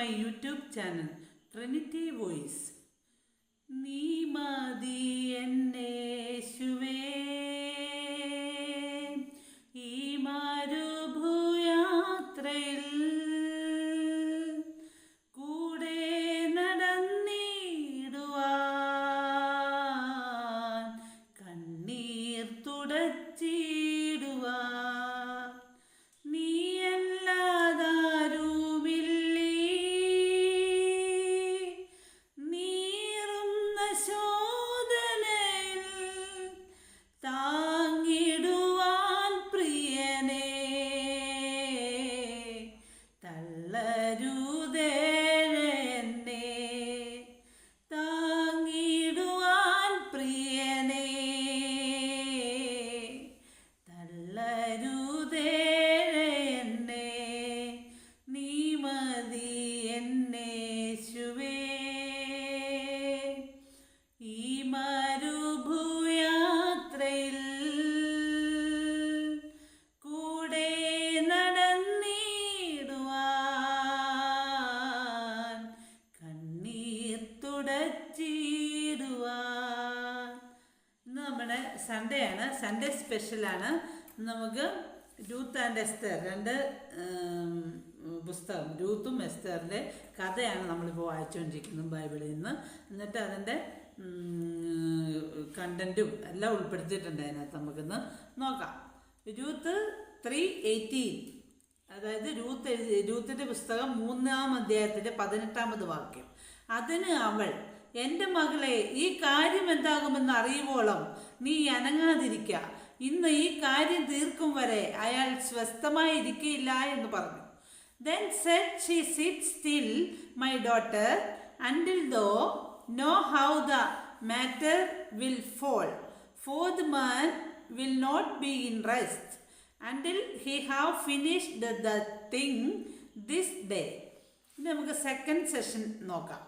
my YouTube channel, Trinity Voice. നീ മതി എന്നേശുവേ, ഈ മരുഭൂയാത്രയിൽ കൂടെ നടന്നിടുവാൻ, കണ്ണീർ തുടച്ചിടുവാൻ. നമ്മുടെ സൺഡേ ആണ്, സൺഡേ സ്പെഷ്യലാണ്. നമുക്ക് രൂത്ത് ആൻഡ് എസ്തർ രണ്ട് പുസ്തകം, രൂത്തും എസ്തറിൻ്റെ കഥയാണ് നമ്മളിപ്പോൾ വായിച്ചുകൊണ്ടിരിക്കുന്നത് ബൈബിളിൽ നിന്ന്. എന്നിട്ട് അതിൻ്റെ കണ്ടൻറ്റും എല്ലാം ഉൾപ്പെടുത്തിയിട്ടുണ്ട് അതിനകത്ത്. നമുക്കിന്ന് നോക്കാം. രൂത്ത് 3:18, അതായത് രൂത്തിൻ്റെ പുസ്തകം 3-ാം അധ്യായത്തിൻ്റെ 18-ാമത് വാക്യം. അതിന് അവൾ, എൻ്റെ മകളെ, ഈ കാര്യം എന്താകുമെന്ന് അറിയുവോളം നീ അനങ്ങാതിരിക്കുക. ഇന്ന് ഈ കാര്യം തീർക്കും വരെ അയാൾ സ്വസ്ഥമായിരിക്കില്ല എന്ന് പറഞ്ഞു. Then said she, sit still, my daughter, until thou know how the matter will fall. For the man will not be in rest until he have finished the thing this day. ഇനി നമുക്ക് second session നോക്കാം.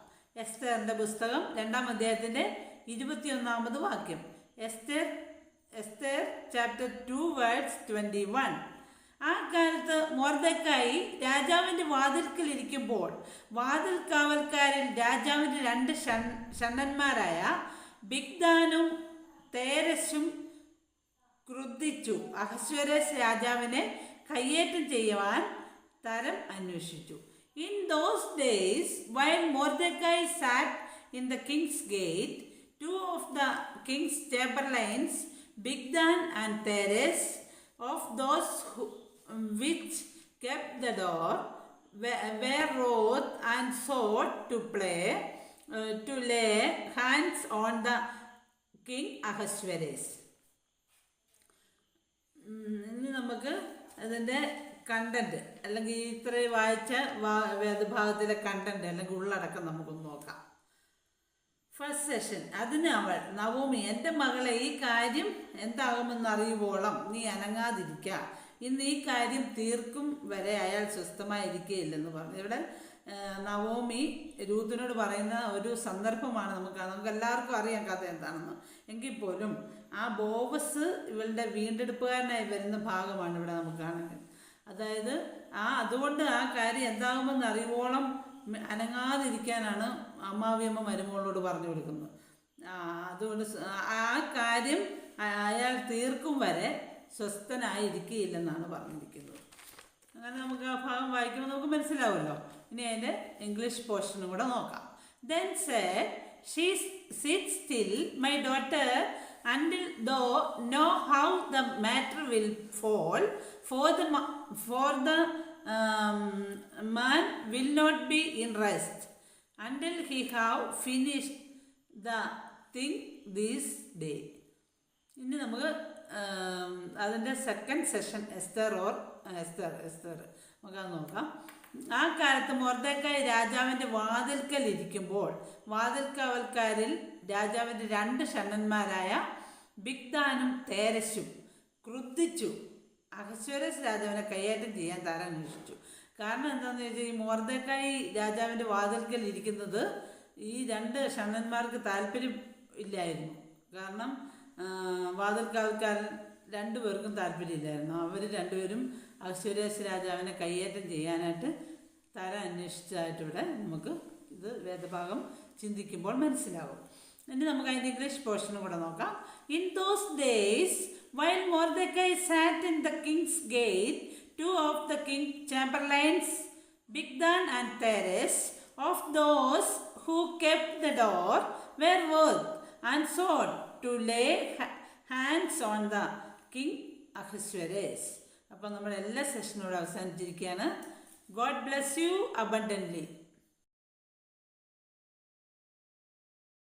എസ്തറിൻ്റെ പുസ്തകം 2-ാം അധ്യായത്തിൻ്റെ 21-ാമത് വാക്യം. Esther chapter 2:21. ആ കാലത്ത് മൊർദെഖായി രാജാവിൻ്റെ വാതിൽക്കൽ ഇരിക്കുമ്പോൾ വാതിൽ കാവൽക്കാരിൽ രാജാവിൻ്റെ 2 ഷണ്ഡന്മാരായ ബിഗ്ദാനും തേരശും ക്രുദ്ധിച്ചു അഹശ്വേരോസ് രാജാവിനെ കയ്യേറ്റം ചെയ്യുവാൻ തരം അന്വേഷിച്ചു. In those days, while Mordecai sat in the king's gate, 2 of the king's chamberlains, Bigdan and Teres, of those which kept the door, were wroth and sought to lay hands on the king Ahasuerus. ഇനി നമുക്ക് അതിൻ്റെ content, അല്ലെങ്കിൽ ഇത്രയും വായിച്ച വേദഭാഗത്തിലെ content അല്ലെങ്കിൽ ഉള്ളടക്കം നമുക്കൊന്ന് നോക്കാം. First session. അതിന് അവൾ, നവോമി, എൻ്റെ മകളെ, ഈ കാര്യം എന്താകുമെന്ന് അറിയുവോളം നീ അനങ്ങാതിരിക്കുക. ഇന്ന് ഈ കാര്യം തീർക്കും വരെ അയാൾ സ്വസ്ഥമായിരിക്കുകയില്ലെന്ന് പറഞ്ഞു. ഇവിടെ നവോമി രൂത്തിനോട് പറയുന്ന ഒരു സന്ദർഭമാണ്. നമുക്ക് എല്ലാവർക്കും അറിയാം കഥ എന്താണെന്ന്. എങ്കിൽ പോലും ആ ബോവസ് ഇവളുടെ വീണ്ടെടുപ്പുകാരനായി വരുന്ന ഭാഗമാണ് ഇവിടെ നമുക്ക് കാണുന്നത്. അതായത് അതുകൊണ്ട് ആ കാര്യം എന്താകുമെന്ന് അറിവോളം അനങ്ങാതിരിക്കാനാണ് അമ്മാവിയമ്മ മരുമകളോട് പറഞ്ഞു കൊടുക്കുന്നത്. അതുകൊണ്ട് ആ കാര്യം അയാൾ തീർക്കും വരെ സ്വസ്ഥനായിരിക്കുകയില്ലെന്നാണ് പറഞ്ഞിരിക്കുന്നത്. അങ്ങനെ നമുക്ക് ആ ഭാഗം വായിക്കുമ്പോൾ നമുക്ക് മനസ്സിലാവുമല്ലോ. ഇനി അതിൻ്റെ ഇംഗ്ലീഷ് പോർഷനും കൂടെ നോക്കാം. Then said she, sit still, my daughter, until thou know how the matter will fall. For the man will not be in rest until he have finished the thing this day. ഇനി നമുക്ക് അതിൻ്റെ second session Esther നമുക്കത് നോക്കാം. ആ കാലത്ത് മൊർദെഖായി രാജാവിൻ്റെ വാതിൽക്കൽ ഇരിക്കുമ്പോൾ വാതിൽ കാവൽക്കാരിൽ രാജാവിൻ്റെ 2 ഷണ്ഡന്മാരായ ബിഗ്ദാനും തേരശും ക്രുദ്ധിച്ചു അഹശ്വേരോസ് രാജാവിനെ കയ്യേറ്റം ചെയ്യാൻ തരം അന്വേഷിച്ചു. കാരണം എന്താണെന്ന് ചോദിച്ചാൽ, ഈ മൊർദെഖായി രാജാവിൻ്റെ വാതിൽക്കൽ ഇരിക്കുന്നത് ഈ 2 ഷണ്ഡന്മാർക്ക് താല്പര്യം ഇല്ലായിരുന്നു. കാരണം വാതിൽ കാവൽക്കാരൻ 2 പേർക്കും താല്പര്യമില്ലായിരുന്നു. അവർ 2 പേരും അഹശ്വേരോസ് രാജാവിനെ കയ്യേറ്റം ചെയ്യാനായിട്ട് തരം അന്വേഷിച്ചതായിട്ട് ഇവിടെ നമുക്ക് ഇത് വേദഭാഗം ചിന്തിക്കുമ്പോൾ മനസ്സിലാവും. ഇനി നമുക്ക് അതിൻ്റെ ഇംഗ്ലീഷ് പോർഷനും കൂടെ നോക്കാം. In those days while Mordecai sat in the king's gate, two of the king's chamberlains, Bigdan and Teres, of those who kept the door, were worth and sought to lay hands on the king Ahasuerus. അപ്പോൾ നമ്മുടെ എല്ലാ സെഷനോട് അവസാനിച്ചിരിക്കുകയാണ്. God bless you abundantly.